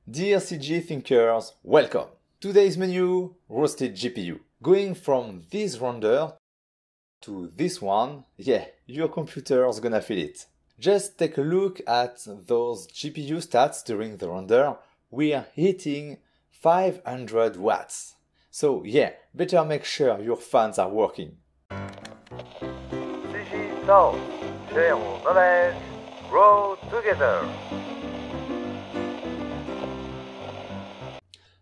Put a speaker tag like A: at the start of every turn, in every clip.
A: Dear CG thinkers, welcome! Today's menu, roasted GPU. Going from this render to this one, yeah, your computer's gonna feel it. Just take a look at those GPU stats during the render. We are hitting 500 watts. So yeah, better make sure your fans are working.
B: CG South, share our knowledge, grow together.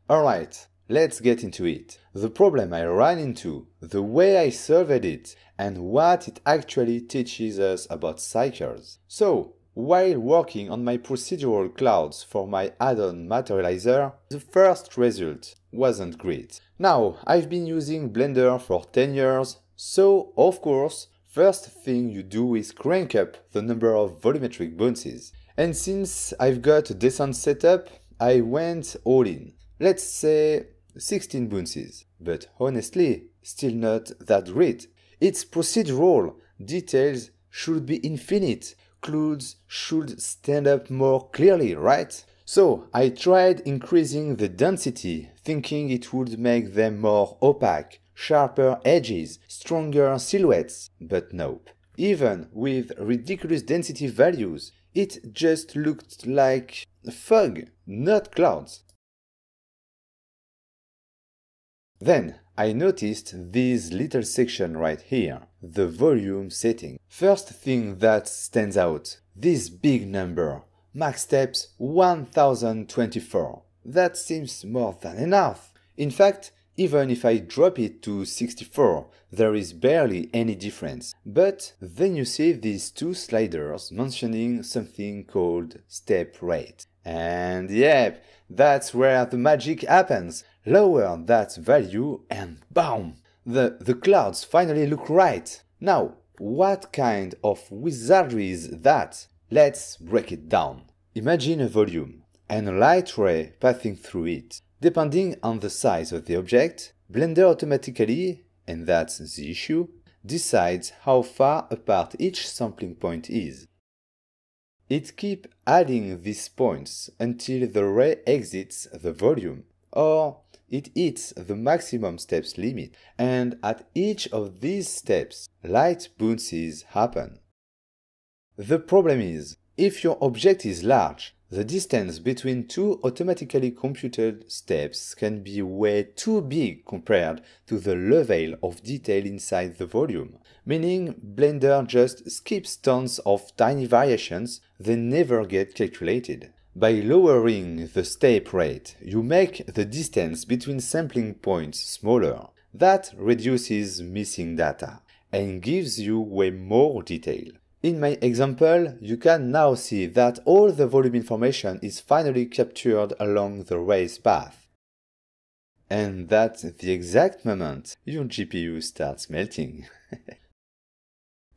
A: Alright, let's get into it. The problem I ran into, the way I surveyed it, and what it actually teaches us about cycles. So, while working on my procedural clouds for my add-on Materializer, the first result wasn't great. Now, I've been using Blender for 10 years, so of course, first thing you do is crank up the number of volumetric bounces. And since I've got a decent setup, I went all in. Let's say 16 bounces, but honestly, still not that great. It's procedural, details should be infinite, clouds should stand up more clearly, right? So I tried increasing the density, thinking it would make them more opaque, sharper edges, stronger silhouettes, but nope. Even with ridiculous density values, it just looked like fog, not clouds. Then I noticed this little section right here, the volume setting. First thing that stands out, this big number, max steps 1024. That seems more than enough. In fact, even if I drop it to 64, there is barely any difference. But then you see these two sliders mentioning something called step rate. And yep, that's where the magic happens. Lower that value and boom! The clouds finally look right. Now, what kind of wizardry is that? Let's break it down. Imagine a volume and a light ray passing through it. Depending on the size of the object, Blender automatically, and that's the issue, decides how far apart each sampling point is. It keeps adding these points until the ray exits the volume, or it hits the maximum steps limit, and at each of these steps, light bounces happen. The problem is, if your object is large, the distance between two automatically computed steps can be way too big compared to the level of detail inside the volume, meaning Blender just skips tons of tiny variations that never get calculated. By lowering the step rate, you make the distance between sampling points smaller. That reduces missing data and gives you way more detail. In my example, you can now see that all the volume information is finally captured along the ray's path. And that's the exact moment your GPU starts melting.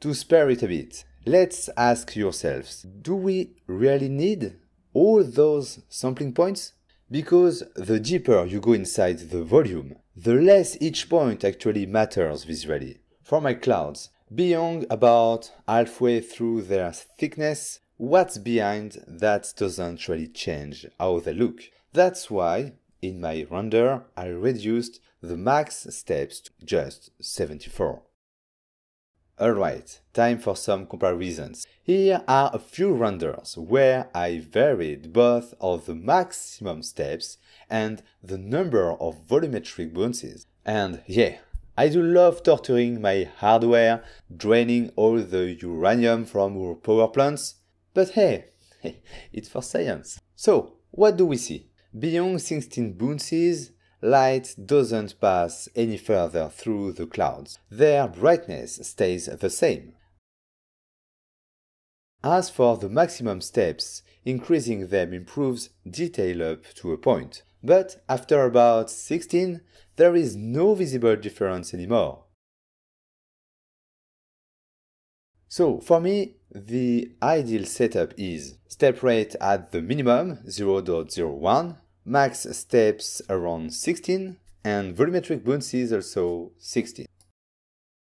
A: To spare it a bit, let's ask yourselves, do we really need all those sampling points? Because the deeper you go inside the volume, the less each point actually matters visually. For my clouds, beyond about halfway through their thickness, what's behind that doesn't really change how they look. That's why, in my render, I reduced the max steps to just 74. Alright, time for some comparisons. Here are a few renders where I varied both of the maximum steps and the number of volumetric bounces. And yeah, I do love torturing my hardware, draining all the uranium from our power plants, but hey, it's for science. So, what do we see? Beyond 16 bounces, light doesn't pass any further through the clouds. Their brightness stays the same. As for the maximum steps, increasing them improves detail up to a point. But after about 16, there is no visible difference anymore. So for me, the ideal setup is step rate at the minimum 0.01, max steps around 16, and volumetric bounces also 16.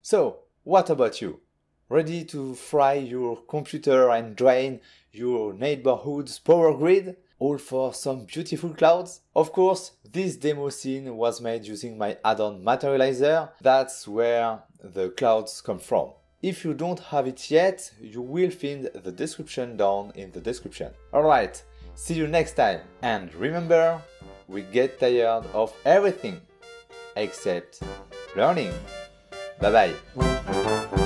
A: So, what about you? Ready to fry your computer and drain your neighborhood's power grid? All for some beautiful clouds? Of course, this demo scene was made using my add-on Materializer. That's where the clouds come from. If you don't have it yet, you will find the description down in the description. Alright, see you next time. And remember, we get tired of everything except learning. Bye bye.